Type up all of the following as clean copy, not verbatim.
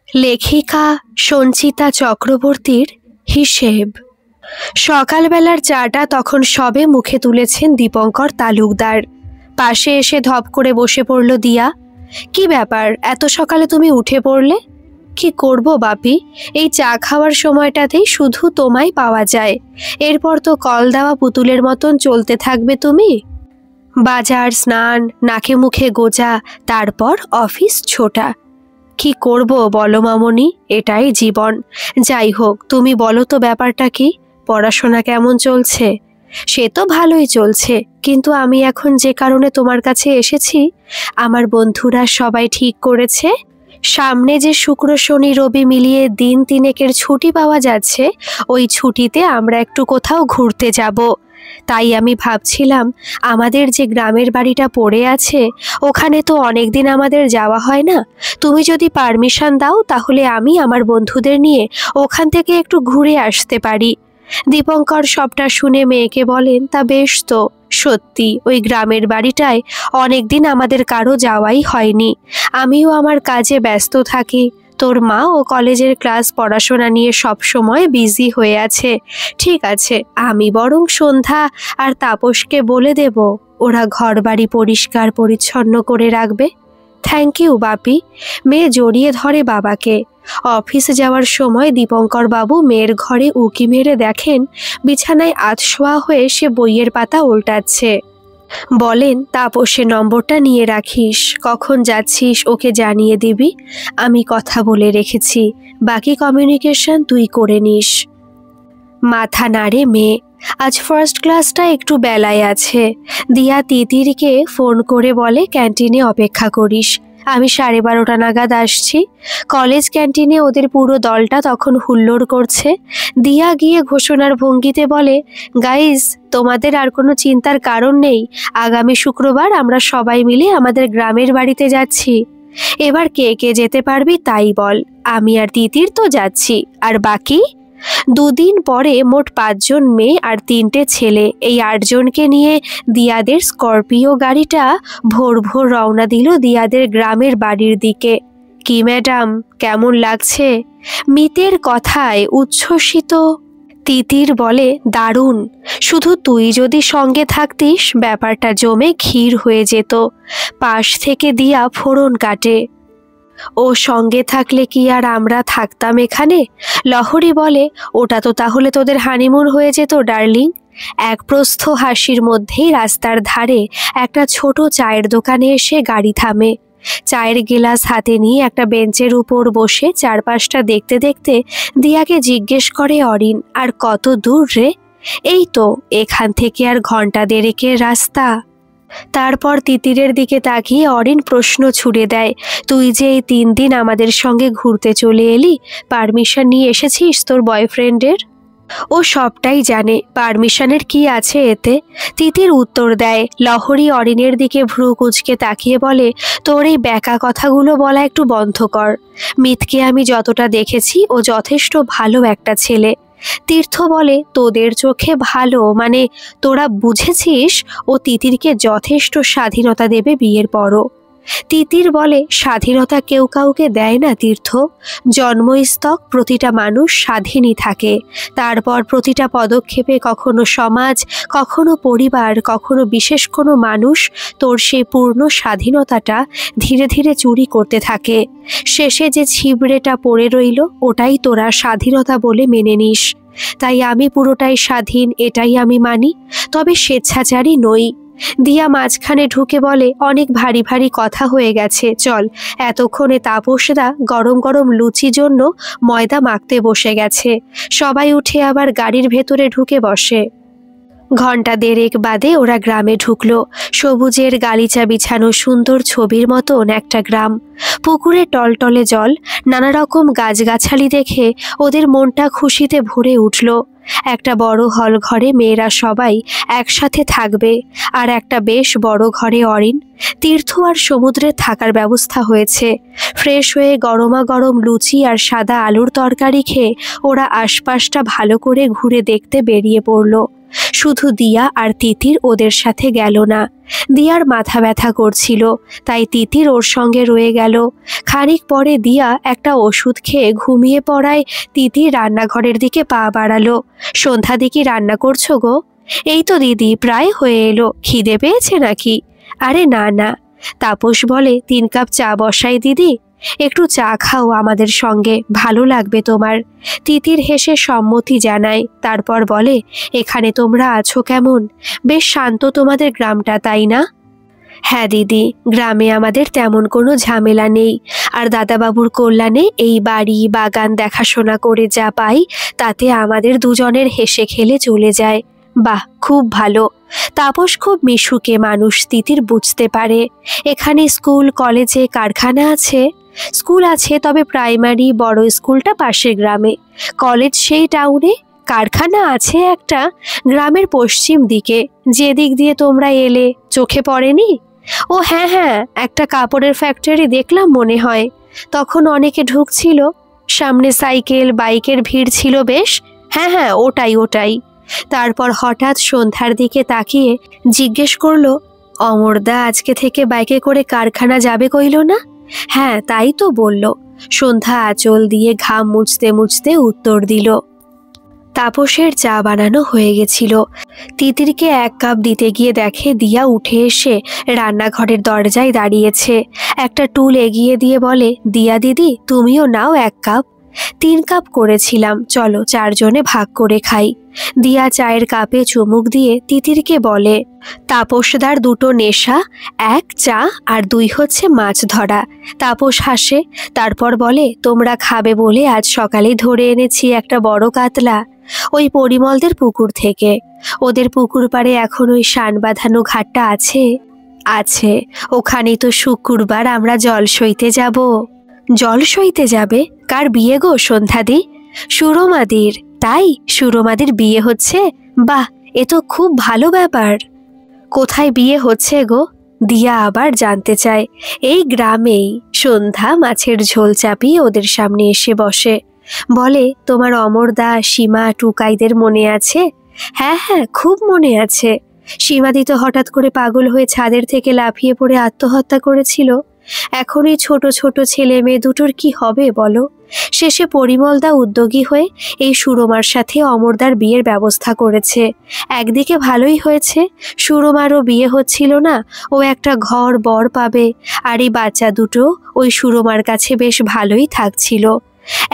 লেখিকা সঞ্চিতা চক্রবর্তীর হিসেব। সকালবেলার চাটা তখন সবে মুখে তুলেছেন দীপঙ্কর তালুকদার। পাশে এসে ধপ করে বসে পড়ল দিয়া। কি ব্যাপার, এত সকালে তুমি উঠে পড়লে? কি করব বাপি, এই চা খাওয়ার সময়টাতেই শুধু তোমায় পাওয়া যায়। এরপর তো কল দেওয়া পুতুলের মতন চলতে থাকবে তুমি। বাজার, স্নান, নাকে মুখে গোজা, তারপর অফিস ছোটা। কি করব বলো মামনি, এটাই জীবন। যাই হোক, তুমি বলো তো ব্যাপারটা কি? পড়াশোনা কেমন চলছে? সে তো ভালোই চলছে, কিন্তু আমি এখন যে কারণে তোমার কাছে এসেছি, আমার বন্ধুরা সবাই ঠিক করেছে সামনে যে শুক্র শনি রবি মিলিয়ে দিন তিনেকের ছুটি পাওয়া যাচ্ছে, ওই ছুটিতে আমরা একটু কোথাও ঘুরতে যাব। তাই আমি ভাবছিলাম, আমাদের যে গ্রামের বাড়িটা পড়ে আছে, ওখানে তো অনেক দিন আমাদের যাওয়া হয় না। তুমি যদি পারমিশন দাও তাহলে আমি আমার বন্ধুদের নিয়ে ওখান থেকে একটু ঘুরে আসতে পারি। দীপঙ্কর সবটা শুনে মেয়েকে বলেন, তা বেশ তো। সত্যি ওই গ্রামের বাড়িটায় অনেকদিন আমাদের কারো যাওয়াই হয়নি। আমিও আমার কাজে ব্যস্ত থাকি। তোর মা ও কলেজের ক্লাস পড়াশোনা নিয়ে সব সময় বিজি হয়ে আছে। ঠিক আছে, আমি বরং সন্ধ্যা আর তাপসকে বলে দেব, ওরা ঘরবাড়ি পরিষ্কার পরিচ্ছন্ন করে রাখবে। থ্যাংক ইউ বাপি। মেয়ে জড়িয়ে ধরে বাবাকে। অফিসে যাওয়ার সময় দীপঙ্কর বাবু মেয়ের ঘরে উঁকি মেরে দেখেন বিছানায় আধশোয়া হয়ে সে বইয়ের পাতা উল্টাচ্ছে। বলেন, তাপসের নম্বরটা নিয়ে রাখিস, কখন যাচ্ছিস ওকে জানিয়ে দিবি। আমি কথা বলে রেখেছি, বাকি কমিউনিকেশন তুই করে নিস। মাথা নাড়ে মেয়ে। আজ ফার্স্ট ক্লাসটা একটু বেলায় আছে। দিয়া তিতিরকে ফোন করে বলে, ক্যান্টিনে অপেক্ষা করিস, আমি 12:30 নাগাদ আসছি। কলেজ ক্যান্টিনে ওদের পুরো দলটা তখন হুল্লোড় করছে। দিয়া গিয়ে ঘোষণার ভঙ্গিতে বলে, গাইস, তোমাদের আর কোনো চিন্তার কারণ নেই। আগামী শুক্রবার আমরা সবাই মিলে আমাদের গ্রামের বাড়িতে যাচ্ছি। এবার কে কে যেতে পারবি তাই বল। আমি আর তিতির তো যাচ্ছি, আর বাকি 2 দিন পরে মোট 5 জন মেয়ে আর 3টে ছেলে, এই 8 জনকে নিয়ে দিয়াদের স্করপিও গাড়িটা ভোর ভোর রওনা দিল দিয়াদের গ্রামের বাড়ির দিকে। কি ম্যাডাম, কেমন লাগছে? মিতের কথায় উচ্ছ্বসিত তিতির বলে, দারুণ। শুধু তুই যদি সঙ্গে থাকতিস ব্যাপারটা জমে ক্ষীর হয়ে যেত। পাশ থেকে দিয়া ফোড়ন কাটে। ও সঙ্গে থাকলে কি আর আমরা থাকতাম এখানে? লহরী বলে, ওটা তো তাহলে তোদের হানিমুন হয়ে যেত ডার্লিং। এক প্রস্থ হাসির মধ্যেই রাস্তার ধারে একটা ছোট চায়ের দোকানে এসে গাড়ি থামে। চায়ের গিলাস হাতে নিয়ে একটা বেঞ্চের উপর বসে চারপাশটা দেখতে দেখতে দিয়াকে জিজ্ঞেস করে অরিন, আর কত দূর রে? এই তো, এখান থেকে আর ঘন্টা দেড়েকের রাস্তা। তারপর তিতিরের দিকে তাকিয়ে অরিন প্রশ্ন ছুড়ে দেয়, তুই যে এই 3 দিন আমাদের সঙ্গে ঘুরতে চলে এলি, পারমিশন নিয়ে এসেছিস তোর বয়ফ্রেন্ডের? ও সবটাই জানে, পারমিশনের কি আছে এতে? তিতির উত্তর দেয়। লহরী অরিনের দিকে ভ্রু কুঁচকে তাকিয়ে বলে, তোর এই ব্যাকা কথাগুলো বলা একটু বন্ধ কর। মিতকে আমি যতটা দেখেছি ও যথেষ্ট ভালো একটা ছেলে। তীর্থ বলে, তোদের চোখে ভালো মানে তোরা বুঝেছিস ও তিতিরকে যথেষ্ট স্বাধীনতা দেবে বিয়ের পরও। তিতির বলে, স্বাধীনতা কেউ কাউকে দেয় না তীর্থ। জন্মস্তক প্রতিটা মানুষ স্বাধীনই থাকে। তারপর প্রতিটা পদক্ষেপে কখনো সমাজ, কখনো পরিবার, কখনো বিশেষ কোনো মানুষ তোর সেই পূর্ণ স্বাধীনতাটা ধীরে ধীরে চুরি করতে থাকে। শেষে যে ছিবড়েটা পড়ে রইল ওটাই তোরা স্বাধীনতা বলে মেনে নিস। তাই আমি পুরোটাই স্বাধীন, এটাই আমি মানি, তবে স্বেচ্ছাচারী নই। দিয়া মাঝখানে ঢুকে বলে, অনেক ভারী ভারী কথা হয়ে গেছে, চল। এতক্ষণে তাপসদা গরম গরম লুচি জন্য ময়দা মাখতে বসে গেছে। সবাই উঠে আবার গাড়ির ভেতরে ঢুকে বসে। ঘন্টা দেড়েক বাদে ওরা গ্রামে ঢুকলো। সবুজের গালিচা বিছানো সুন্দর ছবির মতন একটা গ্রাম। পুকুরে টলটলে জল, নানা রকম গাছগাছালি দেখে ওদের মনটা খুশিতে ভরে উঠল। একটা বড় হল ঘরে মেয়েরা সবাই একসাথে থাকবে, আর একটা বেশ বড় ঘরে অরিন, তীর্থ আর সমুদ্রে থাকার ব্যবস্থা হয়েছে। ফ্রেশ হয়ে গরমা গরম লুচি আর সাদা আলুর তরকারি খেয়ে ওরা আশপাশটা ভালো করে ঘুরে দেখতে বেরিয়ে পড়ল। শুধু দিয়া আর তিতির ওদের সাথে গেল না। দিয়ার মাথা ব্যথা করছিল, তাই তিতির ওর সঙ্গে রয়ে গেল। খানিক পরে দিয়া একটা ওষুধ খেয়ে ঘুমিয়ে পড়ায় তিতির রান্নাঘরের দিকে পা বাড়ালো। সন্ধ্যা দিকে রান্না করছো গো? এই তো দিদি, প্রায় হয়ে এলো। খিদে পেয়েছে নাকি? আরে না না। তাপস বলে, 3 কাপ চা বসাই দিদি? একটু চা খাও আমাদের সঙ্গে, ভালো লাগবে তোমার। তিতির হেসে সম্মতি জানায়, তারপর বলে, এখানে তোমরা আছো কেমন? বেশ শান্ত তোমাদের গ্রামটা, তাই না? হ্যাঁ দিদি, গ্রামে আমাদের তেমন কোনো ঝামেলা নেই। আর দাদাবাবুর কল্যাণে এই বাড়ি বাগান দেখাশোনা করে যা পাই তাতে আমাদের দুজনের হেসে খেলে চলে যায়। বাহ, খুব ভালো। তাপস খুব মিশুকে মানুষ, তিতির বুঝতে পারে। এখানে স্কুল, কলেজে, কারখানা আছে। স্কুল আছে, তবে প্রাইমারি বড় স্কুলটা পাশের গ্রামে, কলেজ সেই টাউনে। কারখানা আছে একটা গ্রামের পশ্চিম দিকে, যে দিক দিয়ে তোমরা এলে চোখে পড়েনি? ও হ্যাঁ হ্যাঁ, একটা কাপড়ের ফ্যাক্টরি দেখলাম মনে হয়। তখন অনেকে ঢুকছিল, সামনে সাইকেল বাইকের ভিড় ছিল বেশ। হ্যাঁ হ্যাঁ, ওটাই ওটাই। তারপর হঠাৎ সন্ধ্যার দিকে তাকিয়ে জিজ্ঞেস করলো, অমরদা আজকে থেকে বাইকে করে কারখানা যাবে কইল না? হ্যাঁ তাই তো বলল। সন্ধ্যা আঁচল দিয়ে ঘাম মুছতে মুছতে উত্তর দিল। তাপসের চা বানানো হয়ে গেছিল। তিতিরকে 1 কাপ দিতে গিয়ে দেখে দিয়া উঠে এসে রান্নাঘরের দরজায় দাঁড়িয়েছে। একটা টুল এগিয়ে দিয়ে বলে, দিয়া দিদি তুমিও নাও 1 কাপ। 3 কাপ করেছিলাম, চলো 4 জনে ভাগ করে খাই। দিয়া চায়ের কাপে চুমুক দিয়ে তিতিরকে বলে, তাপসদার 2টো নেশা, 1 চা আর 2 হচ্ছে মাছ ধরা। তাপস হাসে, তারপর বলে, তোমরা খাবে বলে আজ সকালেই ধরে এনেছি একটা বড় কাতলা, ওই পরিমলদের পুকুর থেকে। ওদের পুকুর পাড়ে এখন ওই শান বাঁধানো ঘাটটা আছে। আছে, ওখানেই তো শুক্রবার আমরা জল সইতে যাব। জল সইতে যাবে? কার বিয়ে গো সন্ধ্যাদি? সুরমাদির। তাই, সুরমাদির বিয়ে হচ্ছে? বাহ, এ তো খুব ভালো ব্যাপার। কোথায় বিয়ে হচ্ছে গো? দিয়া আবার জানতে চায়। এই গ্রামেই। সন্ধ্যা মাছের ঝোল চাপিয়ে ওদের সামনে এসে বসে, বলে, তোমার অমরদা, সীমা, টুকাইদের মনে আছে? হ্যাঁ হ্যাঁ, খুব মনে আছে। সীমাদি তো হঠাৎ করে পাগল হয়ে ছাদের থেকে লাফিয়ে পড়ে আত্মহত্যা করেছিল। এখন এই ছোট ছোট ছেলে মেয়ে দুটোর কি হবে বলো? শেষে পরিমলদা উদ্যোগী হয়ে এই সুরমার সাথে অমরদার বিয়ের ব্যবস্থা করেছে। একদিকে ভালোই হয়েছে, সুরমারও বিয়ে হচ্ছিল না, ও একটা ঘর বর পাবে। আর এই বাচ্চা দুটো ওই সুরমার কাছে বেশ ভালোই থাকছিল।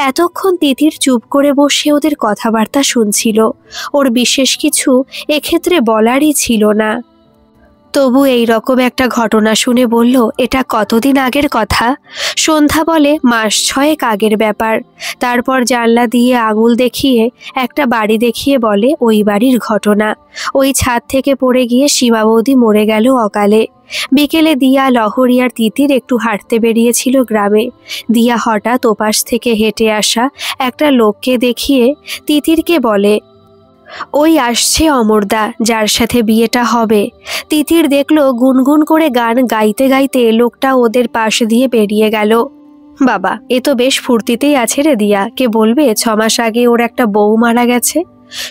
এতক্ষণ তিতির চুপ করে বসে ওদের কথাবার্তা শুনছিল। ওর বিশেষ কিছু এক্ষেত্রে বলারই ছিল না। তবু এই রকম একটা ঘটনা শুনে বলল, এটা কতদিন আগের কথা? সন্ধ্যা বলে, মাস 6 আগের ব্যাপার। তারপর জানলা দিয়ে আঙুল দেখিয়ে একটা বাড়ি দেখিয়ে বলে, ওই বাড়ির ঘটনা। ওই ছাদ থেকে পড়ে গিয়ে সীমা বৌদি মরে গেল অকালে। বিকেলে দিয়া, লহরী আর তিতির একটু হাঁটতে বেরিয়েছিল গ্রামে। দিয়া হঠাৎ ওপাশ থেকে হেঁটে আসা একটা লোককে দেখিয়ে তিতিরকে বলে, ওই আসছে অমরদা, যার সাথে বিয়েটা হবে। তিতির দেখলো গুনগুন করে গান গাইতে গাইতে লোকটা ওদের পাশ দিয়ে বেরিয়ে গেল। বাবা, এ তো বেশ ফুর্তিতেই আছে রে দিয়া। কে বলবে 6 মাস আগে ওর একটা বউ মারা গেছে।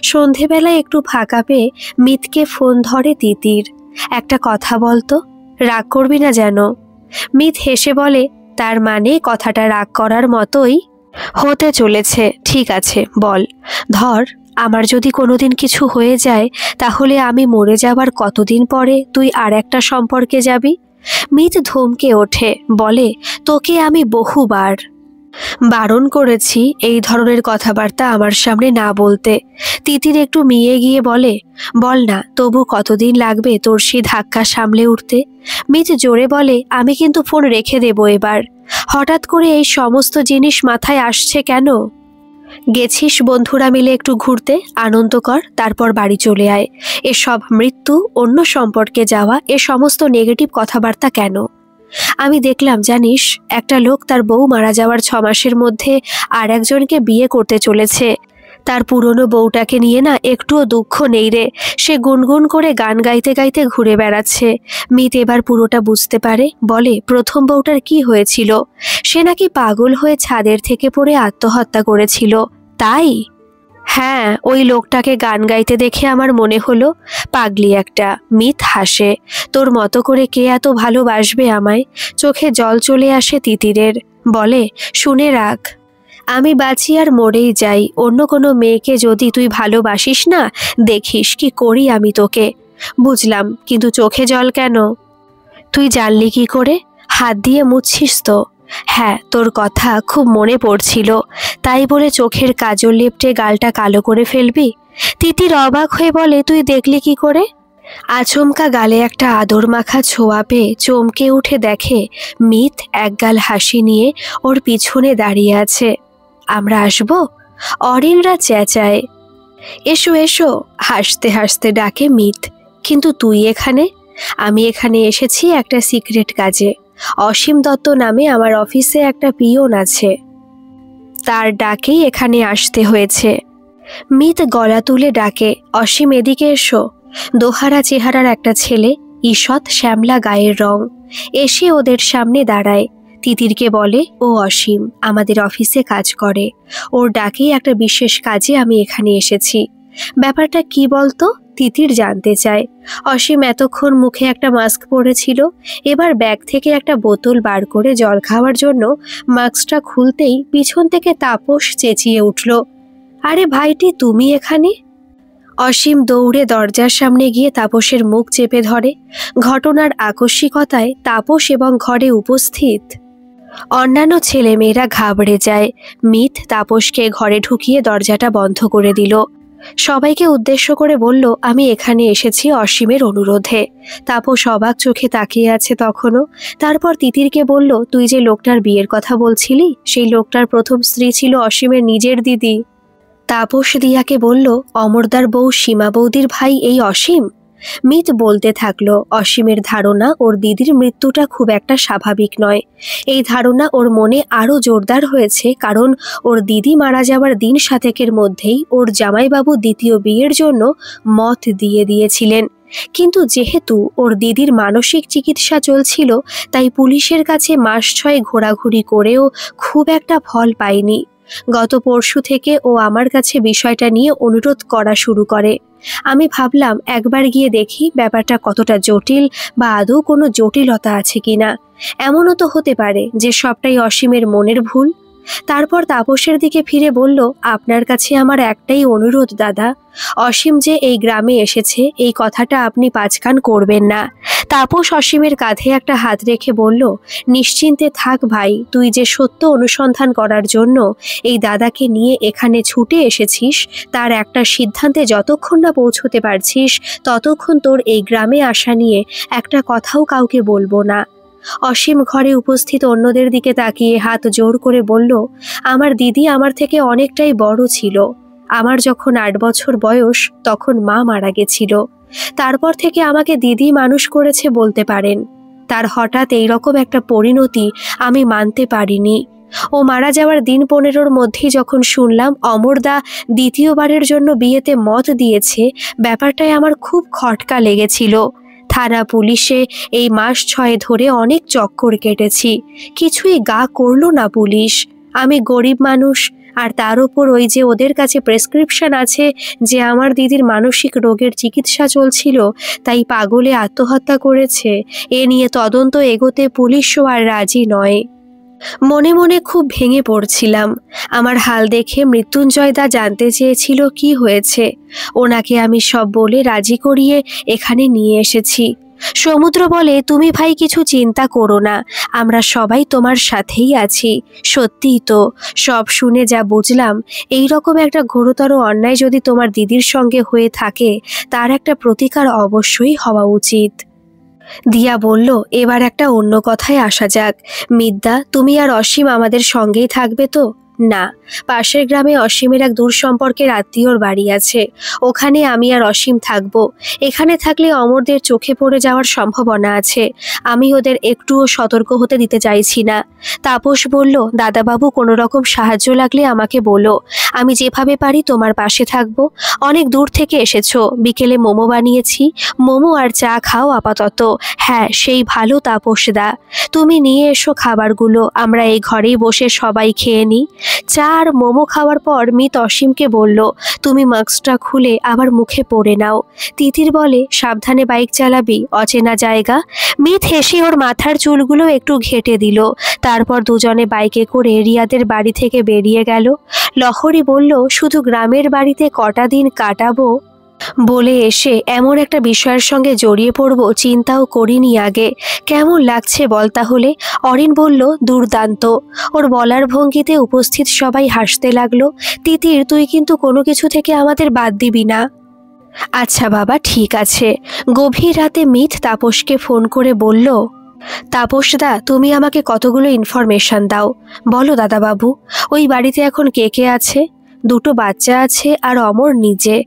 সন্ধেবেলায় একটু ফাঁকা পেয়ে মিতকে ফোন ধরে তিতির। একটা কথা বলতো, রাগ করবি না যেন। মিত হেসে বলে, তার মানে কথাটা রাগ করার মতোই হতে চলেছে। ঠিক আছে, বল। ধর, আমার যদি কোনোদিন কিছু হয়ে যায়, তাহলে আমি মরে যাবার কতদিন পরে তুই আর একটা সম্পর্কে যাবি? মিত ধমকে ওঠে, বলে, তোকে আমি বহুবার বারণ করেছি এই ধরনের কথাবার্তা আমার সামনে না বলতে। তিতির একটু মিয়ে গিয়ে বলে, বল না, তবু কতদিন লাগবে তোর সেই ধাক্কা সামলে উঠতে? মিত জোরে বলে, আমি কিন্তু ফোন রেখে দেবো এবার। হঠাৎ করে এই সমস্ত জিনিস মাথায় আসছে কেন? গেছিস বন্ধুরা মিলে একটু ঘুরতে, আনন্দ কর, তারপর বাড়ি চলে আয়। এসব মৃত্যু, অন্য সম্পর্কে যাওয়া, এ সমস্ত নেগেটিভ কথাবার্তা কেন? আমি দেখলাম জানিস, একটা লোক তার বউ মারা যাওয়ার 6 মাসের মধ্যে আর একজনকে বিয়ে করতে চলেছে। তার পুরনো বউটাকে নিয়ে না একটুও দুঃখ নেই রে। সে গুনগুন করে গান গাইতে গাইতে ঘুরে বেড়াচ্ছে। মিত এবার পুরোটা বুঝতে পারে, বলে, প্রথম বউটার কি হয়েছিল? সে নাকি পাগল হয়ে ছাদের থেকে পড়ে আত্মহত্যা করেছিল, তাই? হ্যাঁ, ওই লোকটাকে গান গাইতে দেখে আমার মনে হলো পাগলি একটা। মিত হাসে। তোর মতো করে কে এত ভালোবাসবে আমায়? চোখে জল চলে আসে তিতিরের। বলে, শুনে রাখ, আমি বাঁচি আর মরেই যাই, অন্য কোনো মেয়েকে যদি তুই ভালোবাসিস না, দেখিস কি করি আমি তোকে। বুঝলাম, কিন্তু চোখে জল কেন? তুই জানলি কি করে? হাত দিয়ে মুছছিস তো? হ্যাঁ, তোর কথা খুব মনে পড়ছিল, তাই বলে চোখের কাজল লেপটে গালটা কালো করে ফেলবি? তিতির অবাক হয়ে বলে, তুই দেখলি কি করে? আচমকা গালে একটা আদর মাখা ছোঁয়া পেয়ে চমকে উঠে দেখে মিত একগাল হাসি নিয়ে ওর পিছনে দাঁড়িয়ে আছে। আমরা আসবো? অরিনরা চেঁচায়। এসো এসো, হাসতে হাসতে ডাকে মিত। কিন্তু তুই এখানে? আমি এখানে এসেছি একটা সিক্রেট কাজে। অসীম দত্ত নামে আমার অফিসে একটা পিয়ন আছে, তার ডাকেই এখানে আসতে হয়েছে। মিত গলা তুলে ডাকে, অসীম এদিকে এসো। দোহারা চেহারার একটা ছেলে, ঈষৎ শ্যামলা গায়ের রং, এসে ওদের সামনে দাঁড়ায়। তিতিরকে বলে, ও অসীম আমাদের অফিসে কাজ করে, ওর ডাকেই একটা বিশেষ কাজে আমি এখানে এসেছি। ব্যাপারটা কি বলতো? তিতির জানতে চায়। অসীম এতক্ষণ মুখে একটা মাস্ক পরেছিল, এবার ব্যাগ থেকে একটা বোতল বার করে জল খাওয়ার জন্য মাস্কটা খুলতেই পিছন থেকে তাপস চেঁচিয়ে উঠল, আরে ভাইটি, তুমি এখানে? অসীম দৌড়ে দরজার সামনে গিয়ে তাপসের মুখ চেপে ধরে। ঘটনার আকস্মিকতায় তাপস এবং ঘরে উপস্থিত অন্যান্য ছেলেমেয়েরা ঘাবড়ে যায়। মিত তাপসকে ঘরে ঢুকিয়ে দরজাটা বন্ধ করে দিল। সবাইকে উদ্দেশ্য করে বলল, আমি এখানে এসেছি অসীমের অনুরোধে। তাপস অবাক চোখে তাকিয়ে আছে তখনও। তারপর তিতিরকে বলল, তুই যে লোকটার বিয়ের কথা বলছিলি, সেই লোকটার প্রথম স্ত্রী ছিল অসীমের নিজের দিদি। তাপস দিয়াকে বলল, অমরদার বউ সীমা বৌদির ভাই এই অসীম? মিত বলতে থাকলো, অসীমের ধারণা ওর দিদির মৃত্যুটা খুব একটা স্বাভাবিক নয়। এই ধারণা ওর মনে আরও জোরদার হয়েছে কারণ ওর দিদি মারা যাওয়ার দিন সাতেকের মধ্যেই ওর জামাইবাবু দ্বিতীয় বিয়ের জন্য মত দিয়ে দিয়েছিলেন। কিন্তু যেহেতু ওর দিদির মানসিক চিকিৎসা চলছিল, তাই পুলিশের কাছে মাস 6 ঘোরাঘুরি করেও খুব একটা ফল পায়নি। গত পরশু থেকে ও আমার কাছে বিষয়টা নিয়ে অনুরোধ করা শুরু করে। আমি ভাবলাম একবার গিয়ে দেখি ব্যাপারটা কতটা জটিল বা আদৌ কোনো জটিলতা আছে কিনা। এমনও তো হতে পারে যে সবটাই অসীমের মনের ভুল। তারপর তাপসের দিকে ফিরে বলল, আপনার কাছে আমার একটাই অনুরোধ দাদা, অসীম যে এই গ্রামে এসেছে এই কথাটা আপনি পাঁচকান করবেন না। তাপস অসীমের কাঁধে একটা হাত রেখে বলল, নিশ্চিন্তে থাক ভাই, তুই যে সত্য অনুসন্ধান করার জন্য এই দাদাকে নিয়ে এখানে ছুটে এসেছিস, তার একটা সিদ্ধান্তে যতক্ষণ না পৌঁছতে পারছিস ততক্ষণ তোর এই গ্রামে আসা নিয়ে একটা কথাও কাউকে বলবো না। অসীম ঘরে উপস্থিত অন্যদের দিকে তাকিয়ে হাত জোর করে বলল, আমার দিদি আমার থেকে অনেকটাই বড় ছিল। আমার যখন 8 বছর বয়স তখন মা মারা গেছিল। তারপর থেকে আমাকে দিদি মানুষ করেছে বলতে পারেন। তার হঠাৎ এইরকম একটা পরিণতি আমি মানতে পারিনি। ও মারা যাওয়ার দিন 15-র মধ্যেই যখন শুনলাম অমরদা দ্বিতীয়বারের জন্য বিয়েতে মত দিয়েছে, ব্যাপারটায় আমার খুব খটকা লেগেছিল। থানা পুলিশে এই মাস 6 ধরে অনেক চক্কর কেটেছি, কিছুই গা করলো না পুলিশ। আমি গরিব মানুষ, আর তার উপর ওই যে ওদের কাছে প্রেসক্রিপশন আছে যে আমার দিদির মানসিক রোগের চিকিৎসা চলছিল, তাই পাগলে আত্মহত্যা করেছে। এ নিয়ে তদন্ত এগোতে পুলিশও আর রাজি নয়। মনে মনে খুব ভেঙে পড়ছিলাম। আমার হাল দেখে মৃত্যুঞ্জয়দা জানতে চেয়েছিল কি হয়েছে। ওনাকে আমি সব বলে রাজি করিয়ে এখানে নিয়ে এসেছি। সমুদ্র বলে, তুমি ভাই কিছু চিন্তা করো না, আমরা সবাই তোমার সাথেই আছি। সত্যিই তো, সব শুনে যা বুঝলাম, এই রকম একটা ঘোরতর অন্যায় যদি তোমার দিদির সঙ্গে হয়ে থাকে, তার একটা প্রতিকার অবশ্যই হওয়া উচিত। দিয়া বলল, এবার একটা অন্য কথায় আসা যাক। মিদ্যা, তুমি আর অসীম আমাদের সঙ্গেই থাকবে তো? না, পাশের গ্রামে অসীমের এক দূর সম্পর্কের আত্মীয়র বাড়ি আছে, ওখানে আমি আর অসীম থাকব। এখানে থাকলে অমরদের চোখে পড়ে যাওয়ার সম্ভাবনা আছে, আমি ওদের একটুও সতর্ক হতে দিতে চাইছি না। তাপস বলল, দাদাবাবু কোনো রকম সাহায্য লাগলে আমাকে বলো, আমি যেভাবে পারি তোমার পাশে থাকব। অনেক দূর থেকে এসেছো, বিকেলে মোমো বানিয়েছি, মোমো আর চা খাও আপাতত। হ্যাঁ, সেই ভালো তাপসদা, তুমি নিয়ে এসো খাবারগুলো, আমরা এই ঘরেই বসে সবাই খেয়ে নিই। চা আর মোমো খাওয়ার পর মিত অসীমকে বলল, তুমি মাস্কটা খুলে আবার মুখে পরে নাও। তিতির বলে, সাবধানে বাইক চালাবি, অচেনা জায়গা। মিত হেসে ওর মাথার চুলগুলো একটু ঘেঁটে দিল। তারপর দুজনে বাইকে করে রিয়াদের বাড়ি থেকে বেরিয়ে গেল। লহরী বলল, শুধু গ্রামের বাড়িতে কটা দিন কাটাবো বলে এসে এমন একটা বিষয়ের সঙ্গে জড়িয়ে পড়ব চিন্তাও করিনি আগে। কেমন লাগছে বল তাহলে? অরিন বলল, দুর্দান্ত। ওর বলার ভঙ্গিতে উপস্থিত সবাই হাসতে লাগলো। তিতির, তুই কিন্তু কোনো কিছু থেকে আমাদের বাদ দিবি না। আচ্ছা বাবা, ঠিক আছে। গভীর রাতে মিত তাপসকে ফোন করে বলল, তাপসদা, তুমি আমাকে কতগুলো ইনফরমেশন দাও। বলো দাদাবাবু, ওই বাড়িতে এখন কে কে আছে? দুটো বাচ্চা আছে আর অমর নিজে।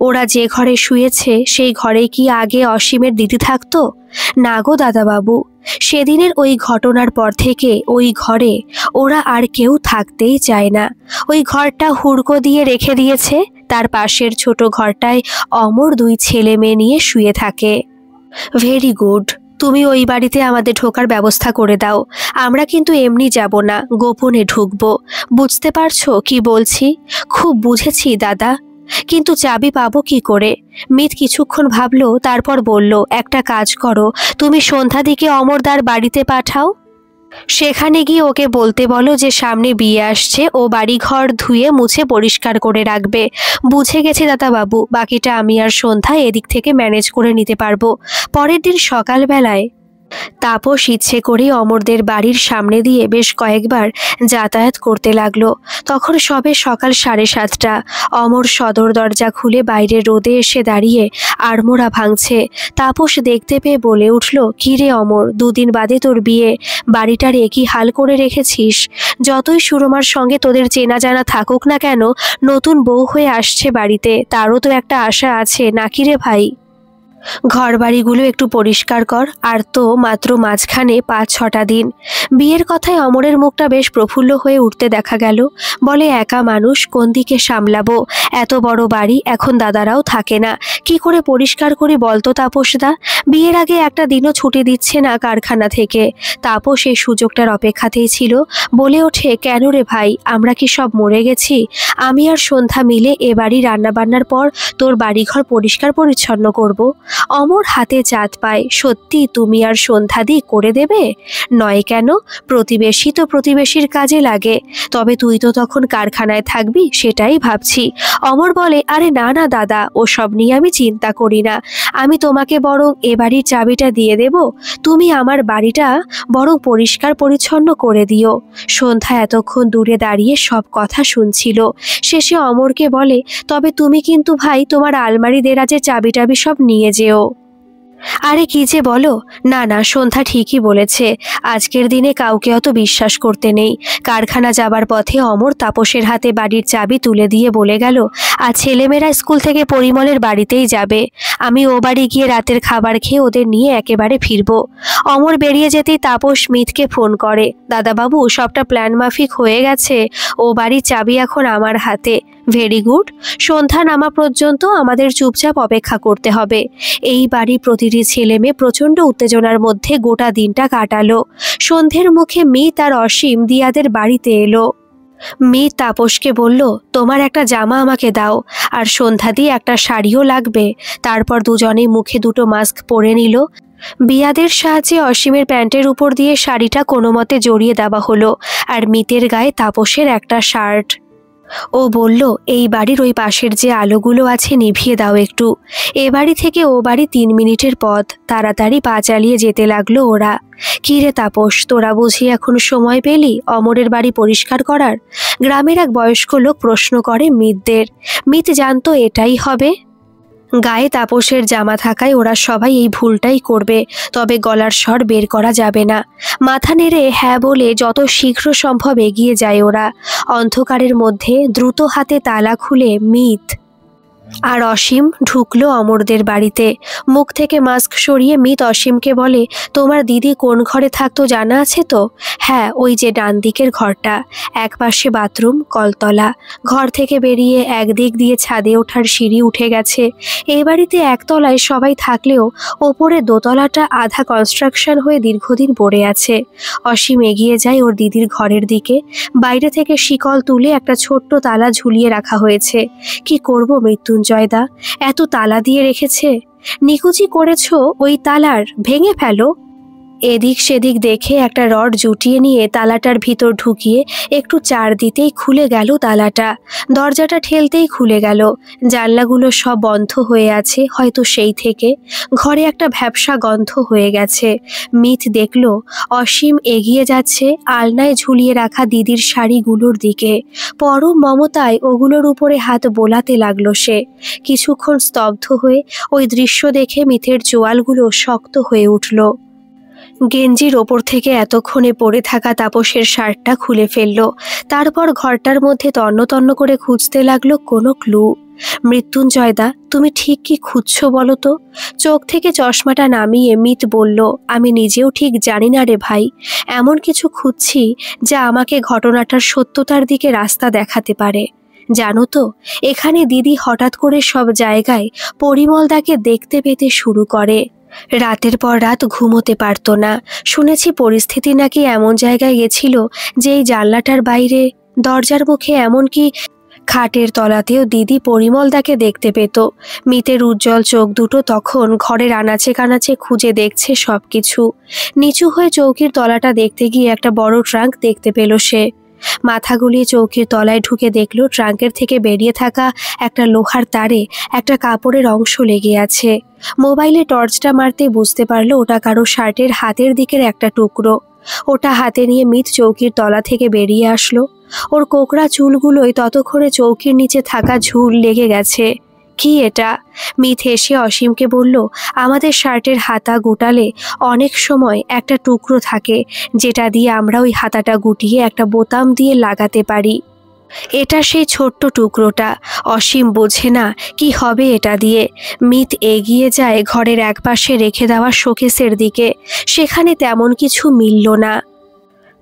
ওরা যে ঘরে শুয়েছে সেই ঘরে কি আগে অসীমের দিদি থাকতো? না গো দাদাবাবু, সেদিনের ওই ঘটনার পর থেকে ওই ঘরে ওরা আর কেউ থাকতেই চায় না। ওই ঘরটা হুড়কো দিয়ে রেখে দিয়েছে। তার পাশের ছোট ঘরটায় অমর দুই ছেলে মেয়ে নিয়ে শুয়ে থাকে। Very good. তুমি ওই বাড়িতে আমাদের ঢোকার ব্যবস্থা করে দাও। আমরা কিন্তু এমনি যাব না, গোপনে ঢুকবো। বুঝতে পারছো কি বলছি? খুব বুঝেছি দাদা, কিন্তু চাবি পাবো কি করে? মিত কিছুক্ষণ ভাবলো, তারপর বলল, একটা কাজ করো, তুমি সন্ধ্যা দিকে অমরদার বাড়িতে পাঠাও। সেখানে গিয়ে ওকে বলতে বলো যে সামনে বিয়ে আসছে, ও বাড়িঘর ধুয়ে মুছে পরিষ্কার করে রাখবে। বুঝে গেছি দাদাবাবু, বাকিটা আমি আর সন্ধ্যা এদিক থেকে ম্যানেজ করে নিতে পারবো। পরের দিন সকালবেলায় তাপস ইচ্ছে করেই অমরদের বাড়ির সামনে দিয়ে বেশ কয়েকবার যাতায়াত করতে লাগলো। তখন সবে সকাল 7:30। অমর সদর দরজা খুলে বাইরে রোদে এসে দাঁড়িয়ে আড়মোড়া ভাঙছে। তাপস দেখতে পেয়ে বলে উঠল, কি রে অমর, দুদিন বাদে তোর বিয়ে, বাড়িটার একই হাল করে রেখেছিস। যতই সুরমার সঙ্গে তোদের চেনা জানা থাকুক না কেন, নতুন বউ হয়ে আসছে বাড়িতে, তারও তো একটা আশা আছে নাকি রে ভাই? ঘর বাড়িগুলো একটু পরিষ্কার কর। আর তো মাত্র মাঝখানে 5-6টা দিন। বিয়ের কথায় অমরের মুখটা বেশ প্রফুল্ল হয়ে উঠতে দেখা গেল। বলে, একা মানুষ, কোন দিকে সামলাবো? এত বড় বাড়ি, এখন দাদারাও থাকে না, কি করে পরিষ্কার করি বলতো তাপসদা? বিয়ের আগে একটা দিনও ছুটি দিচ্ছে না কারখানা থেকে। তাপস এই সুযোগটার অপেক্ষাতেই ছিল। বলে ওঠে, কেন রে ভাই, আমরা কি সব মরে গেছি? আমি আর সন্ধ্যা মিলে এ বাড়ি রান্নাবান্নার পর তোর বাড়িঘর পরিষ্কার পরিচ্ছন্ন করব। অমর হাতে চাঁদ পায়, সত্যি তুমি আর সন্ধ্যাদি করে দেবে? নয় কেন, প্রতিবেশী তো প্রতিবেশীর কাজে লাগে। তবে তুই তো তখন কারখানায় থাকবি, সেটাই ভাবছি। অমর বলে, আরে না না দাদা, ও সব নিয়ে আমি চিন্তা করি না। আমি তোমাকে বরং এ বাড়ির চাবিটা দিয়ে দেব, তুমি আমার বাড়িটা বরং পরিষ্কার পরিচ্ছন্ন করে দিও। সন্ধ্যা এতক্ষণ দূরে দাঁড়িয়ে সব কথা শুনছিল। শেষে অমরকে বলে, তবে তুমি কিন্তু ভাই তোমার আলমারি দেরাজের চাবি টাবি সব নিয়ে যেও। আরে কি যে বলো, না না, সন্ধ্যা ঠিকই বলেছে। আজকের দিনে কাউকে অত বিশ্বাস করতে নেই। কারখানা যাবার পথে অমর তাপসের হাতে বাড়ির চাবি তুলে দিয়ে বলে গেল, আর ছেলেমেয়েরা স্কুল থেকে পরিমলের বাড়িতেই যাবে। আমি ও বাড়ি গিয়ে রাতের খাবার খেয়ে ওদের নিয়ে একেবারে ফিরবো। অমর বেরিয়ে যেতেই তাপস মিতকে ফোন করে, দাদাবাবু, সবটা প্ল্যান মাফিক হয়ে গেছে। ও বাড়ির চাবি এখন আমার হাতে। Very good. সন্ধ্যা নামা পর্যন্ত আমাদের চুপচাপ অপেক্ষা করতে হবে। এই বাড়ি প্রতিটি ছেলে মেয়ে প্রচণ্ড উত্তেজনার মধ্যে গোটা দিনটা কাটালো। সন্ধ্যের মুখে মিত আর অসীম দিয়াদের বাড়িতে এলো। মিত তাপসকে বলল, তোমার একটা জামা আমাকে দাও, আর সন্ধ্যা দিয়ে একটা শাড়িও লাগবে। তারপর দুজনেই মুখে দুটো মাস্ক পরে নিল। বিয়াদের সাহায্যে অসীমের প্যান্টের উপর দিয়ে শাড়িটা কোনো মতে জড়িয়ে দেওয়া হলো, আর মিতের গায়ে তাপসের একটা শার্ট। ও বলল, এই বাড়ির ওই পাশের যে আলোগুলো আছে নিভিয়ে দাও একটু। এ বাড়ি থেকে ও বাড়ি 3 মিনিটের পথ। তাড়াতাড়ি পা চালিয়ে যেতে লাগলো ওরা। কি রে তাপস, তোরা বুঝি এখন সময় পেলি অমরের বাড়ি পরিষ্কার করার? গ্রামের এক বয়স্ক লোক প্রশ্ন করে মিতদের। মিত জানতো এটাই হবে। গায়ে তাপসের জামা থাকায় ওরা সবাই এই ভুলটাই করবে, তবে গলার স্বর বের করা যাবে না। মাথা নেড়ে হ্যাঁ বলে যত শীঘ্র সম্ভব এগিয়ে যায় ওরা। অন্ধকারের মধ্যে দ্রুত হাতে তালা খুলে মিত আর অসীম ঢুকলো অমরদের বাড়িতে। মুখ থেকে মাস্ক সরিয়ে মিত অসীমকে বলে, তোমার দিদি কোন ঘরে থাকতো জানা আছে তো? হ্যাঁ, ওই যে ডান দিকের ঘরটা, একপাশে বাথরুম, কলতলা। ঘর থেকে বেরিয়ে একদিক দিয়ে ছাদে ওঠার সিঁড়ি উঠে গেছে। এই বাড়িতে একতলায় সবাই থাকলেও ওপরে দোতলাটা আধা কনস্ট্রাকশন হয়ে দীর্ঘদিন পড়ে আছে। অসীম এগিয়ে যায় ওর দিদির ঘরের দিকে। বাইরে থেকে শিকল তুলে একটা ছোট্ট তালা ঝুলিয়ে রাখা হয়েছে। কি করব মৃত্যুঞ্জয়দা, এত তালা দিয়ে রেখেছে। নিকুচি করেছো ওই তালার, ভেঙে ফেলো। এদিক সেদিক দেখে একটা রড জুটিয়ে নিয়ে তালাটার ভিতর ঢুকিয়ে একটু চার দিতেই খুলে গেল তালাটা। দরজাটা ঠেলতেই খুলে গেল। জানলাগুলো সব বন্ধ হয়ে আছে, হয়তো সেই থেকে ঘরে একটা ভ্যাপসা গন্ধ হয়ে গেছে। মিত দেখল অসীম এগিয়ে যাচ্ছে আলনায় ঝুলিয়ে রাখা দিদির শাড়িগুলোর দিকে। পরম মমতায় ওগুলোর উপরে হাত বোলাতে লাগলো সে। কিছুক্ষণ স্তব্ধ হয়ে ওই দৃশ্য দেখে মিথের চোয়ালগুলো শক্ত হয়ে উঠল। গেঞ্জির ওপর থেকে এতক্ষণে পরে থাকা তাপসের শার্টটা খুলে ফেলল। তারপর ঘরটার মধ্যে তন্ন তন্ন করে খুঁজতে লাগলো কোনো ক্লু। মৃত্যুঞ্জয়দা, তুমি ঠিক কি খুঁজছো বলো তো? চোখ থেকে চশমাটা নামিয়ে মিত বলল, আমি নিজেও ঠিক জানি না রে ভাই। এমন কিছু খুঁজছি যা আমাকে ঘটনাটার সত্যতার দিকে রাস্তা দেখাতে পারে। জানো তো, এখানে দিদি হঠাৎ করে সব জায়গায় পরিমলদাকে দেখতে পেতে শুরু করে। রাতের পর রাত ঘুমোতে পারত না। শুনেছি পরিস্থিতি নাকি এমন জায়গায় গেছিল যে এই জানলাটার বাইরে, দরজার মুখে, এমনকি খাটের তলাতেও দিদি পরিমলদাকে দেখতে পেত। মিতের উজ্জ্বল চোখ দুটো তখন ঘরের আনাচে কানাচে খুঁজে দেখছে সবকিছু। নিচু হয়ে চৌকির তলাটা দেখতে গিয়ে একটা বড় ট্রাঙ্ক দেখতে পেল সে। মাথা গুলিয়ে চৌকির তলায় ঢুকে দেখলো ট্রাঙ্কের থেকে বেরিয়ে থাকা একটা লোহার তারে একটা কাপড়ের অংশ লেগে আছে। মোবাইলে টর্চটা মারতে বুঝতে পারলো ওটা কারো শার্টের হাতের দিকের একটা টুকরো। ওটা হাতে নিয়ে মিত চৌকির তলা থেকে বেরিয়ে আসলো। ওর কোকড়া চুলগুলোই ততক্ষণে চৌকির নিচে থাকা ঝুল লেগে গেছে। কি এটা? মিত হেসে অসীমকে বলল, আমাদের শার্টের হাতা গুটালে অনেক সময় একটা টুকরো থাকে, যেটা দিয়ে আমরা ওই হাতাটা গুটিয়ে একটা বোতাম দিয়ে লাগাতে পারি। এটা সেই ছোট্ট টুকরোটা। অসীম বোঝে না কি হবে এটা দিয়ে। মিত এগিয়ে যায় ঘরের একপাশে রেখে দেওয়া শোকেসের দিকে। সেখানে তেমন কিছু মিলল না।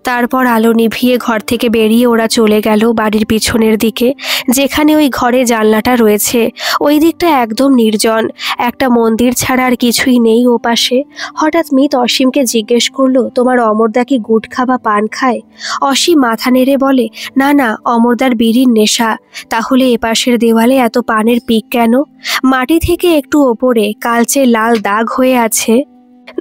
তারপর আলো নিভিয়ে ঘর থেকে বেরিয়ে ওরা চলে গেল বাড়ির পিছনের দিকে, যেখানে ওই ঘরে জানলাটা রয়েছে। ওই দিকটা একদম নির্জন, একটা মন্দির ছাড়া আর কিছুই নেই ও পাশে। হঠাৎ মিত অসীমকে জিজ্ঞেস করলো, তোমার অমরদা কি গুটখা বা পান খায়? অসীম মাথা নেড়ে বলে, না না, অমরদার বিড়ির নেশা। তাহলে এপাশের দেওয়ালে এত পানের পিক কেন? মাটি থেকে একটু ওপরে কালচে লাল দাগ হয়ে আছে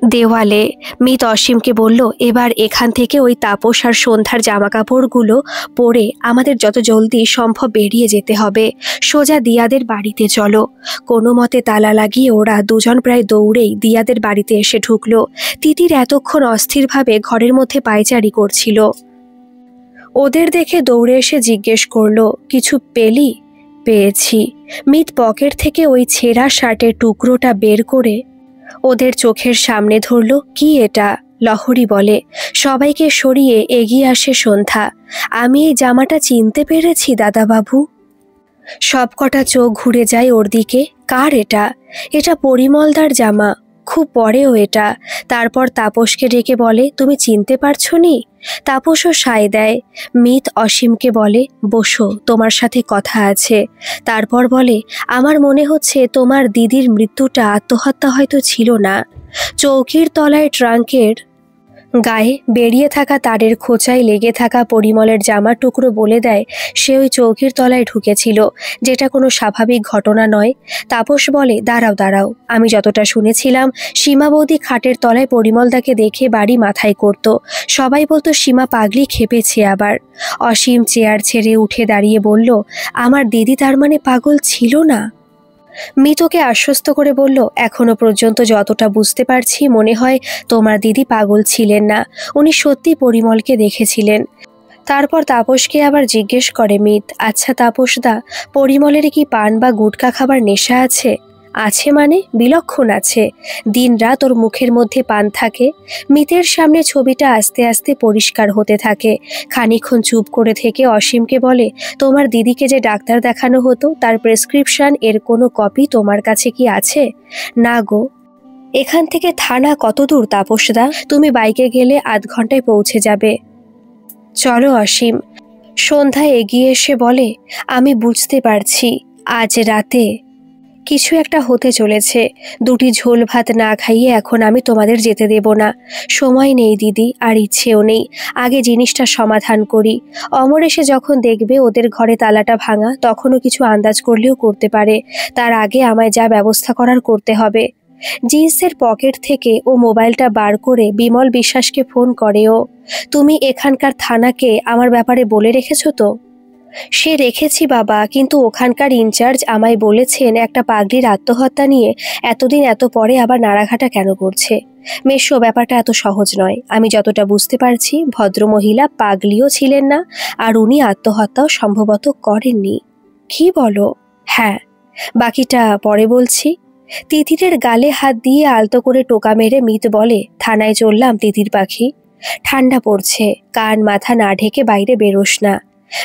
দেওয়ালে। মিত অসীমকে বলল, এবার এখান থেকে ওই তাপস আর সন্ধ্যার জামাকাপড়গুলো পরে আমাদের যত জলদি সম্ভব বেরিয়ে যেতে হবে। সোজা দিয়াদের বাড়িতে চলো। কোনো মতে তালা লাগিয়ে ওরা দুজন প্রায় দৌড়েই দিয়াদের বাড়িতে এসে ঢুকলো। তিতির এতক্ষণ অস্থিরভাবে ঘরের মধ্যে পায়চারি করছিল। ওদের দেখে দৌড়ে এসে জিজ্ঞেস করলো, কিছু পেলি? পেয়েছি। মিত পকেট থেকে ওই ছেঁড়া শার্টের টুকরোটা বের করে ওদের চোখের সামনে ধরল। কি এটা? লহরী বলে। সবাইকে সরিয়ে এগিয়ে আসে সন্ধ্যা। আমি এই জামাটা চিনতে পেরেছি দাদাবাবু। সবকটা চোখ ঘুরে যায় ওর দিকে। কার এটা? এটা পরিমলদার জামা, খুব পরেও এটা। তারপর তাপসকে ডেকে বলে, তুমি চিনতে পারছো নি? তাপসও সায় দেয়। মিত অসীমকে বলে, বসো, তোমার সাথে কথা আছে। তারপর বলে, আমার মনে হচ্ছে তোমার দিদির মৃত্যুটা আত্মহত্যা হয়তো ছিল না। চৌকির তলায় ট্রাঙ্কের গায়ে বেরিয়ে থাকা তারের খোঁচায় লেগে থাকা পরিমলের জামার টুকরো বলে দেয় সে ওই চৌকির তলায় ঢুকেছিল, যেটা কোনো স্বাভাবিক ঘটনা নয়। তাপস বলে, দাঁড়াও দাঁড়াও, আমি যতটা শুনেছিলাম সীমা বৌদি খাটের তলায় পরিমলদাকে দেখে বাড়ি মাথায় করত। সবাই বলতো সীমা পাগলি খেপেছে আবার। অসীম চেয়ার ছেড়ে উঠে দাঁড়িয়ে বলল, আমার দিদি তার মানে পাগল ছিল না? মিতকে আশ্বস্ত করে বলল, এখনো পর্যন্ত যতটা বুঝতে পারছি মনে হয় তোমার দিদি পাগল ছিলেন না, উনি সত্যি পরিমলকে দেখেছিলেন। তারপর তাপসকে আবার জিজ্ঞেস করে মিত, আচ্ছা তাপসদা, পরিমলের কি পান বা গুটকা খাবার নেশা আছে? আছে মানে? বিলক্ষণ আছে। দিনরাত ওর মুখের মধ্যে পান থাকে। মিতের সামনে ছবিটা আস্তে আস্তে পরিষ্কার হতে থাকে। খানিকক্ষণ চুপ করে থেকে অসীমকে বলে, তোমার দিদিকে যে ডাক্তার দেখানো হতো তার প্রেসক্রিপশন এর কোনো কপি তোমার কাছে কি আছে? না গো। এখান থেকে থানা কত দূর তাপসদা? তুমি বাইকে গেলে আধ ঘন্টায় পৌঁছে যাবে। চলো অসীম। সন্ধ্যায় এগিয়ে এসে বলে, আমি বুঝতে পারছি আজ রাতে কিছু একটা হতে চলেছে। দুটি ঝোল ভাত না খাইয়ে এখন আমি তোমাদের যেতে দেব না। সময় নেই দিদি, আর ইচ্ছেও নেই। আগে জিনিসটা সমাধান করি। অমর এসে যখন দেখবে ওদের ঘরে তালাটা ভাঙা, তখনও কিছু আন্দাজ করলেও করতে পারে। তার আগে আমায় যা ব্যবস্থা করার করতে হবে। জিন্সের পকেট থেকে ও মোবাইলটা বার করে বিমল বিশ্বাসকে ফোন করে ও। তুমি এখানকার থানাকে আমার ব্যাপারে বলে রেখেছো তো? সে রেখেছি বাবা, কিন্তু ওখানকার ইনচার্জ আমায় বলেছেন একটা পাগড়ির আত্মহত্যা নিয়ে এতদিন এত পরে আবার নাড়াঘাটা কেন করছে। মেশো, ব্যাপারটা এত সহজ নয়। আমি যতটা বুঝতে পারছি ভদ্রমহিলা পাগলিও ছিলেন না, আর উনি আত্মহত্যাও সম্ভবত করেননি। কি বলো? হ্যাঁ, বাকিটা পরে বলছি। তিতিরের গালে হাত দিয়ে আলতো করে টোকা মেরে মিত বলে, থানায় চললাম তিতির পাখি। ঠান্ডা পড়ছে, কান মাথা না ঢেকে বাইরে বেরোস না।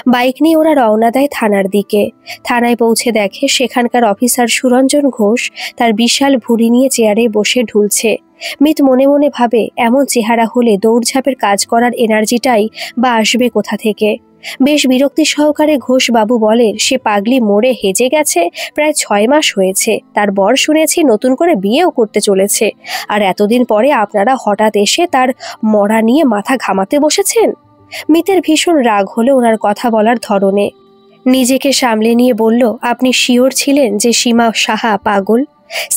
বাইক নিয়ে ওরা রওনা দেয় থানার দিকে। থানায় পৌঁছে দেখে সেখানকার অফিসার সুরঞ্জন ঘোষ তার বিশাল ভুঁড়ি নিয়ে চেয়ারে বসে ঢুলছে। মিত মনে মনে ভাবে, এমন চেহারা হলে দৌড়ঝাঁপের কাজ করার এনার্জিটাই বা আসবে কোথা থেকে। বেশ বিরক্তি সহকারে ঘোষ বাবু বলেন, সে পাগলি মোড়ে হেজে গেছে প্রায় 6 মাস হয়েছে। তার বর শুনেছি নতুন করে বিয়েও করতে চলেছে, আর এতদিন পরে আপনারা হঠাৎ এসে তার মরা নিয়ে মাথা ঘামাতে বসেছেন। মিতের ভীষণ রাগ হলো ওনার কথা বলার ধরনে। নিজেকে সামলে নিয়ে বলল, আপনি শিওর ছিলেন যে সীমা সাহা পাগল?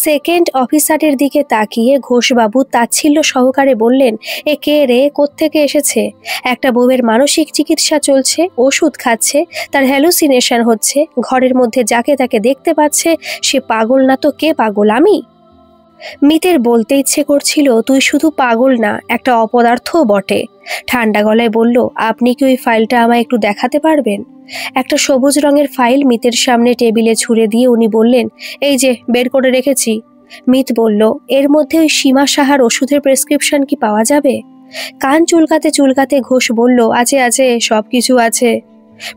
সেকেন্ড অফিসারের দিকে তাকিয়ে ঘোষবাবু তাচ্ছিল্য সহকারে বললেন, এ কে রে, কোত্থেকে এসেছে? একটা বউয়ের মানসিক চিকিৎসা চলছে, ওষুধ খাচ্ছে, তার হ্যালুসিনেশন হচ্ছে, ঘরের মধ্যে যাকে তাকে দেখতে পাচ্ছে। সে পাগল না তো কে পাগল? আমি? মিতের বলতে ইচ্ছে করছিল, তুই শুধু পাগল না, একটা অপদার্থও বটে। ঠান্ডা গলায় বলল, আপনি কি ওই ফাইলটা আমায় একটু দেখাতে পারবেন? একটা সবুজ রঙের ফাইল মিতের সামনে টেবিলে ছুঁড়ে দিয়ে উনি বললেন, এই যে বের করে রেখেছি। মিত বলল, এর মধ্যে ওই সীমা সাহার ওষুধের প্রেসক্রিপশন কি পাওয়া যাবে? কান চুলকাতে চুলকাতে ঘোষ বলল, আছে আছে, সব কিছু আছে।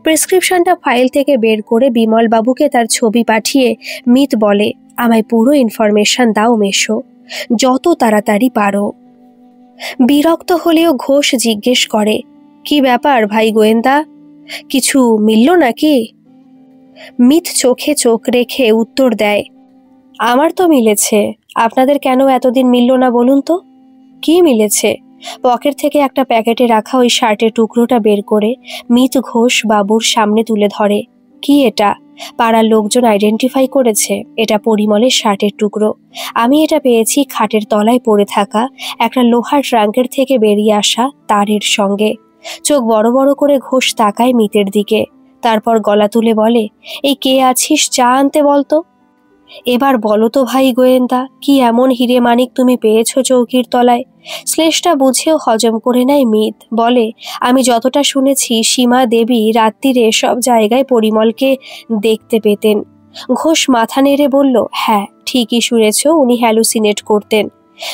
প্রেসক্রিপশনটা ফাইল থেকে বের করে বিমল বাবুকে তার ছবি পাঠিয়ে মিত বলে, আমায় পুরো ইনফরমেশন দাও মেশো, যত তাড়াতাড়ি পারো। বিরক্ত হলেও ঘোষ জিজ্ঞেস করে, কি ব্যাপার ভাই গোয়েন্দা, কিছু মিলল নাকি? মিত চোখে চোখ রেখে উত্তর দেয়, আমার তো মিলেছে, আপনাদের কেন এতদিন মিলল না বলুন তো? কি মিলেছে? পকেট থেকে একটা প্যাকেটে রাখা ওই শার্টের টুকরোটা বের করে মিত ঘোষ বাবুর সামনে তুলে ধরে। কি এটা? পাড়ার লোকজন আইডেন্টিফাই করেছে এটা পরিমলের শার্টের টুকরো। আমি এটা পেয়েছি খাটের তলায় পড়ে থাকা একটা লোহার ট্রাঙ্কের থেকে বেরিয়ে আসা তারের সঙ্গে। চোখ বড় বড় করে ঘোষ তাকায় মিতের দিকে, তারপর গলা তুলে বলে, এই কে আছিস, চা আনতে বলতো। এবার বলো তো ভাই গোয়েন্দা, কি এমন হিরে মানিক তুমি পেয়েছো চৌকির তলায়? শ্লেষটা বুঝেও হজম করে নেয় মিত, বলে, আমি যতটা শুনেছি সীমা দেবী রাত্রিরে সব জায়গায় পরিমলকে দেখতে পেতেন। ঘোষ মাথা নেড়ে বলল, হ্যাঁ ঠিকই শুনেছ, উনি হ্যালুসিনেট করতেন।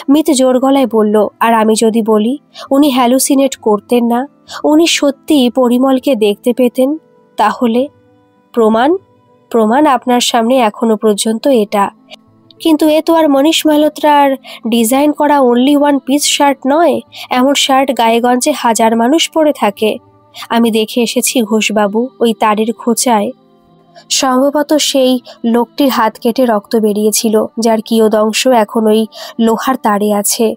মিত জোর গলায় বলল, আর আমি যদি বলি উনি হ্যালুসিনেট করতেন না, উনি সত্যি পরিমলকে দেখতে পেতেন, তাহলে? প্রমাণ? প্রমাণ আপনার সামনে এখনো পর্যন্ত এটা। কিন্তু এ তো আর মনীষ মালহোত্রার ডিজাইন করা অনলি ওয়ান পিস শার্ট নয়। এমন শার্ট গায়েগঞ্জে হাজার মানুষ পরে থাকে। আমি দেখে এসেছি ঘোষবাবু, ওই তারের খোঁচায় সম্ভবত সেই লোকটির হাত কেটে রক্ত বেরিয়েছিল, যার কিয়দংশ এখন ওই লোহার তারে আছে।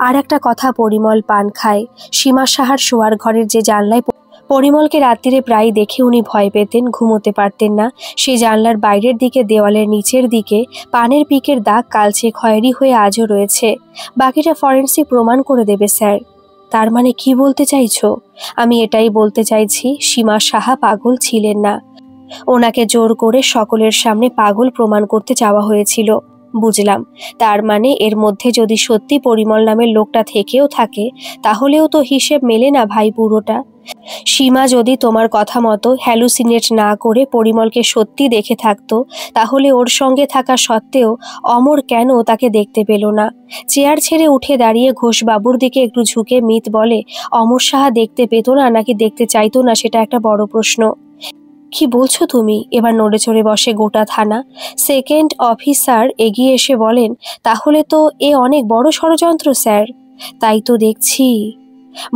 আর একটা কথা, পরিমল পান খায়। সীমা সাহার শোয়ার ঘরের যে জানলায় পরিমলকে রাত্রিরে প্রায় দেখে উনি ভয় পেতেন, ঘুমোতে পারতেন না। সেই জানলার বাইরের দিকে দেওয়ালের নিচের দিকে পানের পিকের দাগ কালচে খয়েরি হয়ে আজও রয়েছে। বাকিটা ফরেন্সিক প্রমাণ করে দেবে স্যার। তার মানে কি বলতে চাইছো? আমি এটাই বলতে চাইছি, সীমা সাহা পাগল ছিলেন না। ওনাকে জোর করে সকলের সামনে পাগল প্রমাণ করতে চাওয়া হয়েছিল। বুঝলাম, তার মানে এর মধ্যে যদি সত্যি পরিমল নামের লোকটা থেকেও থাকে, তাহলেও তো হিসেব মেলে না ভাই পুরোটা। সীমা যদি তোমার কথা মতো হ্যালুসিনেট না করে পরিমলকে সত্যি দেখে থাকতো, তাহলে ওর সঙ্গে থাকা সত্ত্বেও অমর কেন তাকে দেখতে পেল না? চেয়ার ছেড়ে উঠে দাঁড়িয়ে ঘোষবাবুর দিকে একটু ঝুঁকে মিত বলে, অমর সাহা দেখতে পেত না নাকি দেখতে চাইতো না, সেটা একটা বড় প্রশ্ন। কি বলছো তুমি? এবার নড়ে চড়ে বসে গোটা থানা। সেকেন্ড অফিসার এগিয়ে এসে বলেন, তাহলে তো এ অনেক বড় ষড়যন্ত্র স্যার। তাই তো দেখছি।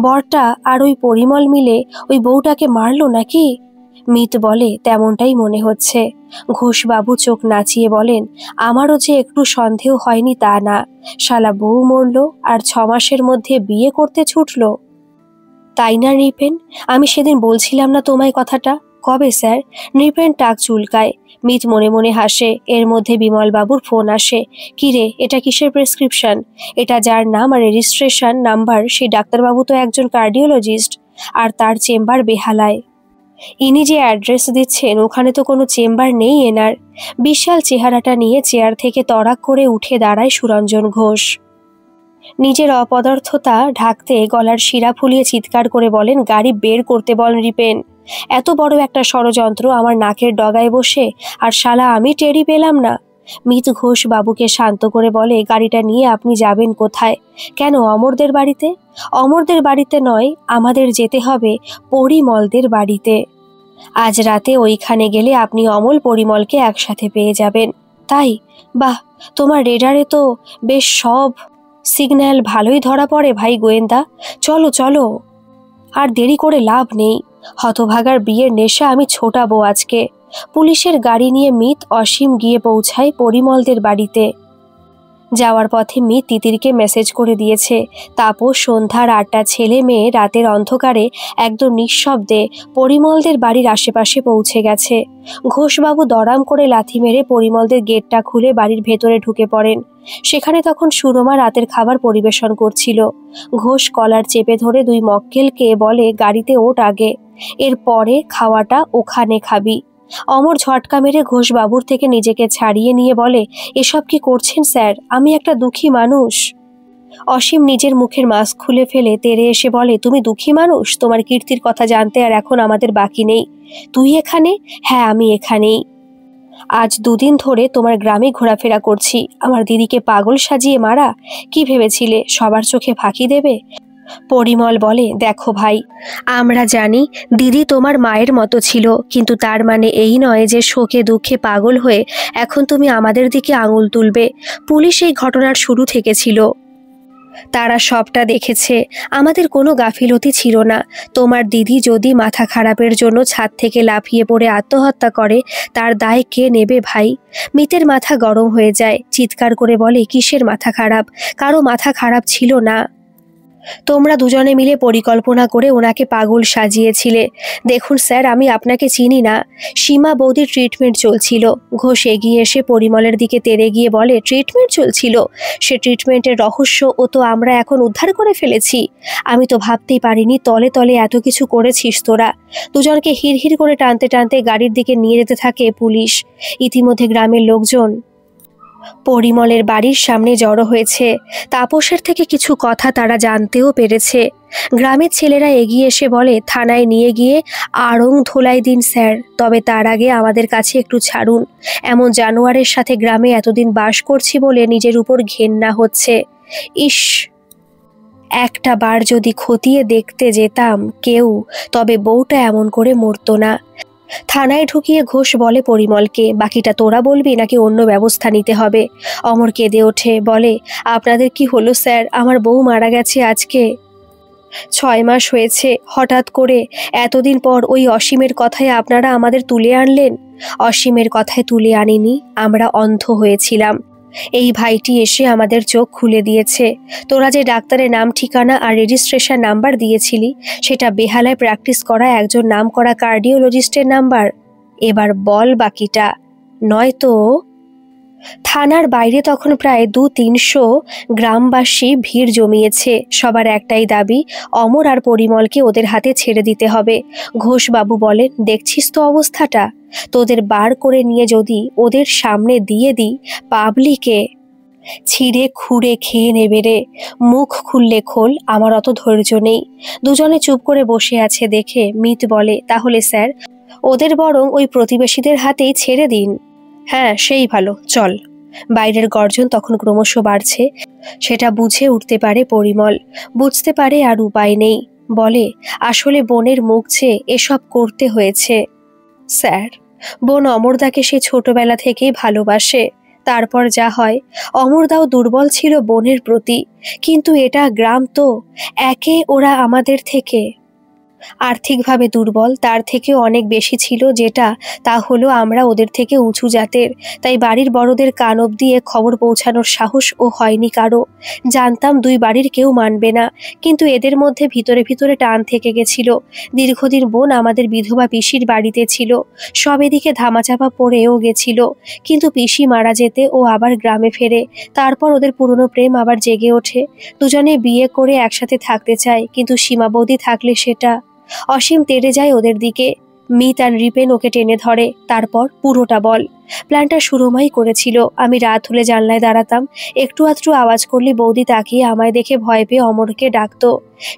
বরটা আর ওই পরিমল মিলে ওই বউটাকে মারলো নাকি? মিত বলে, তেমনটাই মনে হচ্ছে। ঘোষবাবু চোখ নাচিয়ে বলেন, আমারও যে একটু সন্দেহ হয়নি তা না। শালা বউ মরলো আর 6 মাসের মধ্যে বিয়ে করতে ছুটলো। তাই না নৃপেন? আমি সেদিন বলছিলাম না তোমায় কথাটা? কবে স্যার? নৃপেন টাক চুলকায়। মিত মনে মনে হাসে। এর মধ্যে বিমলবাবুর ফোন আসে। কিরে, এটা কিসের প্রেসক্রিপশন? এটা যার নাম আর রেজিস্ট্রেশন নাম্বার, সেই ডাক্তারবাবু তো একজন কার্ডিওলজিস্ট, আর তার চেম্বার বেহালায়। ইনি যে অ্যাড্রেস দিচ্ছেন, ওখানে তো কোনো চেম্বার নেই এনার। বিশাল চেহারাটা নিয়ে চেয়ার থেকে তড়াক করে উঠে দাঁড়ায় সুরঞ্জন ঘোষ। নিজের অপদার্থতা ঢাকতে গলার শিরা ফুলিয়ে চিৎকার করে বলেন, গাড়ি বের করতে বল নৃপেন। এত বড় একটা ষড়যন্ত্র আমার নাকের ডগায় বসে, আর শালা আমি টেরি পেলাম না। মিত ঘোষ বাবুকে শান্ত করে বলে, গাড়িটা নিয়ে আপনি যাবেন কোথায়? কেন, অমরদের বাড়িতে? অমরদের বাড়িতে নয়, আমাদের যেতে হবে পরিমলদের বাড়িতে। আজ রাতে ওইখানে গেলে আপনি অমল পরিমলকে একসাথে পেয়ে যাবেন। তাই? বাহ, তোমার রেডারে তো বেশ সব সিগন্যাল ভালোই ধরা পড়ে ভাই গোয়েন্দা। চলো চলো, আর দেরি করে লাভ নেই। হতভাগার বিয়ের নেশা আমি ছোটাবো আজকে। পুলিশের গাড়ি নিয়ে মিত অসীম গিয়ে পৌঁছায় পরিমলদের বাড়িতে। যাওয়ার পথে মিত তিতিরকে মেসেজ করে দিয়েছে, তাপস, সন্ধ্যার 8টা ছেলে মেয়ে রাতের অন্ধকারে একদম নিঃশব্দে পরিমলদের বাড়ির আশেপাশে পৌঁছে গেছে। ঘোষবাবু দরাম করে লাথি মেরে পরিমলদের গেটটা খুলে বাড়ির ভেতরে ঢুকে পড়েন। সেখানে তখন সুরমা রাতের খাবার পরিবেশন করছিল। ঘোষ কলার চেপে ধরে 2 মক্কেলকে বলে, গাড়িতে ওঠ আগে, এরপরে খাওয়াটা ওখানে খাবি। অমর ঝটকা মেরে ঘোষবাবুর থেকে নিজেকে ছাড়িয়ে নিয়ে বলে, এসব কি করছেন স্যার? আমি একটা দুঃখী মানুষ। অসীম নিজের মুখের মাস্ক খুলে ফেলে তেড়ে এসে বলে, তুমি দুঃখী মানুষ? তোমার কীর্তির কথা জানতে আর এখন আমাদের বাকি নেই। তুই এখানে? হ্যাঁ, আমি এখানেই। আজ 2 দিন ধরে তোমার গ্রামে ঘোরাফেরা করছি। আমার দিদিকে পাগল সাজিয়ে মারা? কি ভেবেছিলে সবার চোখে ফাঁকি দেবে? পরিমল বলে, দেখো ভাই, আমরা জানি দিদি তোমার মায়ের মতো ছিল, কিন্তু তার মানে এই নয় যে শোকে দুঃখে পাগল হয়ে এখন তুমি আমাদের দিকে আঙুল তুলবে। পুলিশ এই ঘটনার শুরু থেকে ছিল, তারা সবটা দেখেছে। আমাদের কোনো গাফিলতি ছিল না। তোমার দিদি যদি মাথা খারাপের জন্য ছাদ থেকে লাফিয়ে পড়ে আত্মহত্যা করে, তার দায় কে নেবে ভাই? মিতের মাথা গরম হয়ে যায়, চিৎকার করে বলে, কিসের মাথা খারাপ? কারো মাথা খারাপ ছিল না। তোমরা দুজনে মিলে পরিকল্পনা করে ওনাকে পাগল সাজিয়েছিলে। দেখুন স্যার, আমি আপনাকে চিনি না। সীমা বৌদির ট্রিটমেন্ট চলছিল। ঘোষ এগিয়ে এসে পরিমলের দিকে তেড়ে গিয়ে বলে, ট্রিটমেন্ট চলছিল? সে ট্রিটমেন্টের রহস্য ও তো আমরা এখন উদ্ধার করে ফেলেছি। আমি তো ভাবতেই পারিনি তলে তলে এত কিছু করেছিস তোরা। দুজনকে হিড়হিড় করে টানতে টানতে গাড়ির দিকে নিয়ে যেতে থাকে পুলিশ। ইতিমধ্যে গ্রামের লোকজন পরিমলের বাড়ির সামনে জড়ো হয়েছে। তাপসের থেকে কিছু কথা তারা জানতেও পেরেছে। গ্রামের ছেলেরা এগিয়ে এসে বলে, থানায় নিয়ে গিয়ে আড়ং ধোলাই দিন স্যার, তবে তার আগে আমাদের কাছে একটু ছাড়ুন। এমন জানোয়ারের সাথে গ্রামে এতদিন বাস করছি বলে নিজের উপর ঘেন্না হচ্ছে। ইস, একটা বার যদি খতিয়ে দেখতে যেতাম কেউ, তবে বউটা এমন করে মরতো না। থানায় ঢুকিয়ে ঘোষ বলে পরিমলকে, বাকিটা তোরা বলবি নাকি অন্য ব্যবস্থা নিতে হবে? অমর কেঁদে ওঠে, বলে, আপনাদের কি হলো স্যার? আমার বউ মারা গেছে আজকে 6 মাস হয়েছে। হঠাৎ করে এতদিন পর ওই অসীমের কথায় আপনারা আমাদের তুলে আনলেন। অসীমের কথায় তুলে আনিনি, আমরা অন্ধ হয়েছিলাম। এই ভাইটি এসে আমাদের চোখ খুলে দিয়েছে। তোরা যে ডাক্তারের নাম ঠিকানা আর রেজিস্ট্রেশন নাম্বার দিয়েছিলি, সেটা বেহালায় প্র্যাকটিস করা একজন নামকরা কার্ডিওলজিস্টের নাম্বার। এবার বল বাকিটা, নয়তো। থানার বাইরে তখন প্রায় 200-300 গ্রামবাসী ভিড় জমিয়েছে। সবার একটাই দাবি, অমর আর পরিমলকে ওদের হাতে ছেড়ে দিতে হবে। ঘোষবাবু বলেন, দেখছিস তো অবস্থাটা, তোদের বার করে নিয়ে যদি ওদের সামনে দিয়ে দিই পাবলিকে। ছিঁড়ে খুঁড়ে খেয়ে নেবে রে, মুখ খুললে খোল, আমার অত ধৈর্য নেই। দুজনে চুপ করে বসে আছে দেখে মিত বলে, তাহলে স্যার ওদের বরং ওই প্রতিবেশীদের হাতেই ছেড়ে দিন। হ্যাঁ, সেই ভালো, চল। বাইরের গর্জন তখন ক্রমশ বাড়ছে, সেটা বুঝে উঠতে পারে পরিমল। বুঝতে পারে আর উপায় নেই, বলে, আসলে বোনের মুখ চেয়ে এসব করতে হয়েছে। স্যার, বোন অমরদাকে সে ছোটবেলা থেকেই ভালোবাসে। তারপর যা হয়, অমরদাও দুর্বল ছিল বোনের প্রতি। কিন্তু এটা গ্রাম তো, একে ওরা আমাদের থেকে আর্থিকভাবে দুর্বল, তার থেকেও অনেক বেশি ছিল যেটা, তা হলো আমরা ওদের থেকে উঁচু জাতের। তাই বাড়ির বড়দের কান অব্দি এ খবর পৌঁছানোর সাহস ও হয়নি কারো। জানতাম দুই বাড়ির কেউ মানবে না, কিন্তু এদের মধ্যে ভিতরে ভিতরে টান থেকে গেছিল। দীর্ঘদিন বোন আমাদের বিধবা পিসির বাড়িতে ছিল, সব এদিকে ধামাচাপা পড়েও গেছিল। কিন্তু পিসি মারা যেতে ও আবার গ্রামে ফেরে। তারপর ওদের পুরনো প্রেম আবার জেগে ওঠে। দুজনে বিয়ে করে একসাথে থাকতে চায়, কিন্তু সীমাবদ্ধি থাকলে সেটা। অসীম তেড়ে যায় ওদের দিকে। মিত আর রিপেন ওকে টেনে ধরে। তারপর পুরোটা বল। প্ল্যানটা সুরমাই করেছিল। আমি রাত হলে জানলায় দাঁড়াতাম, একটু আধটু আওয়াজ করলে বৌদি তাকিয়ে আমায় দেখে ভয় পেয়ে অমরকে ডাকতো।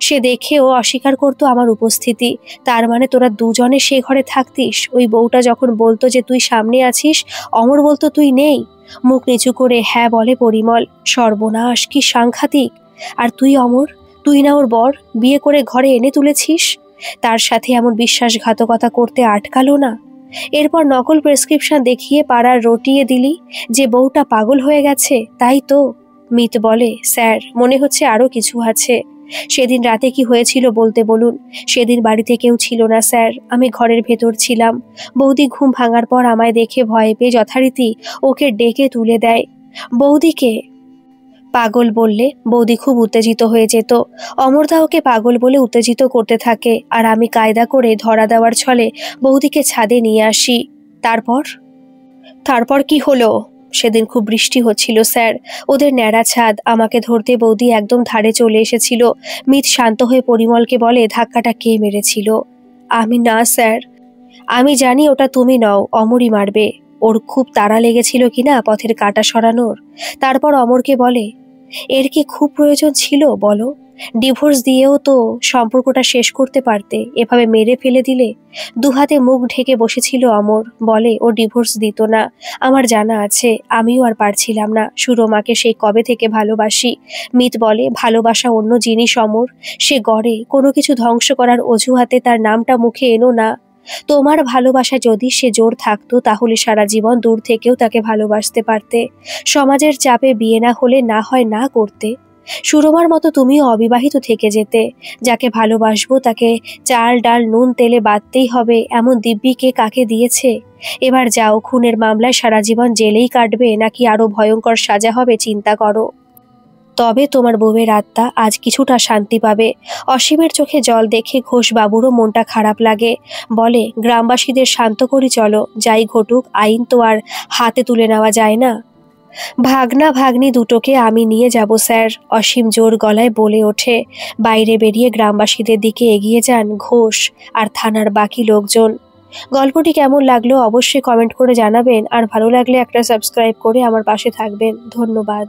সে দেখেও অস্বীকার করতো আমার উপস্থিতি। তার মানে তোরা দুজনে সে ঘরে থাকতিস। ওই বউটা যখন বলতো যে তুই সামনে আছিস, অমর বলতো তুই নেই। মুখ নিচু করে হ্যাঁ বলে পরিমল। সর্বনাশ, কি সাংঘাতিক! আর তুই অমর, তুই না ওর বর, বিয়ে করে ঘরে এনে তুলেছিস। তার সাথে এমন বিশ্বাসঘাতকতা করতে আটকালো না। এরপর নকল প্রেসক্রিপশন দেখিয়ে পাড়ার রটিয়ে দিলি যে বউটা পাগল হয়ে গেছে, তাই তো? মিত বলে, স্যার, মনে হচ্ছে আরো কিছু আছে। সেদিন রাতে কি হয়েছিল বলতে বলুন। সেদিন বাড়িতে কেউ ছিল না স্যার, আমি ঘরের ভেতর ছিলাম। বৌদি ঘুম ভাঙার পর আমায় দেখে ভয় পেয়ে যথারীতি ওকে ডেকে তুলে দেয়। বৌদিকে পাগল বললে বৌদি খুব উত্তেজিত হয়ে যেত। অমরদা ওকে পাগল বলে উত্তেজিত করতে থাকে, আর আমি কায়দা করে ধরা দেওয়ার ছলে বৌদিকে ছাদে নিয়ে আসি। তারপর তারপর কি হলো? সেদিন খুব বৃষ্টি হচ্ছিল স্যার, ওদের ন্যাড়া ছাদ। আমাকে ধরতে বৌদি একদম ধারে চলে এসেছিল। মিত শান্ত হয়ে পরিমলকে বলে, ধাক্কাটা কে মেরেছিল? আমি না স্যার। আমি জানি ওটা তুমি নও, অমরই মারবে। ওর খুব তাড়া লেগেছিল কিনা পথের কাঁটা সরানোর। তারপর অমরকে বলে, এর কি খুব প্রয়োজন ছিল বলো? ডিভোর্স দিয়েও তো সম্পর্কটা শেষ করতে পারতে, এভাবে মেরে ফেলে দিলে। দুহাতে মুখ ঢেকে বসেছিল অমর। বলে, ও ডিভোর্স দিত না। আমার জানা আছে, আমিও আর পারছিলাম না। সুরমাকে সেই কবে থেকে ভালোবাসি। মিত বলে, ভালোবাসা অন্য জিনিস অমর। সে গড়ে, কোনো কিছু ধ্বংস করার অজুহাতে তার নামটা মুখে এনো না। তোমার ভালোবাসা যদি সে জোর থাকতো, তাহলে সারা জীবন দূর থেকেও তাকে ভালোবাসতে পারতে। সমাজের চাপে বিয়ে না হলে না হয় না করতে। সুরমার মতো তুমিও অবিবাহিত থেকে যেতে। যাকে ভালোবাসবো তাকে চাল ডাল নুন তেলে বাঁধতেই হবে, এমন দিব্যি কে কাকে দিয়েছে? এবার যাও, খুনের মামলায় সারা জীবন জেলেই কাটবে, নাকি আরো ভয়ঙ্কর সাজা হবে চিন্তা করো। তবে তোমার বউয়ের আত্মা আজ কিছুটা শান্তি পাবে। অসীমের চোখে জল দেখে ঘোষবাবুরও মনটা খারাপ লাগে। বলে, গ্রামবাসীদের শান্ত করি চলো, যাই ঘটুক আইন তো আর হাতে তুলে নেওয়া যায় না। ভাগনা ভাগ্নি দুটোকে আমি নিয়ে যাব স্যার, অসীম জোর গলায় বলে ওঠে। বাইরে বেরিয়ে গ্রামবাসীদের দিকে এগিয়ে যান ঘোষ আর থানার বাকি লোকজন। গল্পটি কেমন লাগলো অবশ্যই কমেন্ট করে জানাবেন, আর ভালো লাগলে একটা সাবস্ক্রাইব করে আমার পাশে থাকবেন। ধন্যবাদ।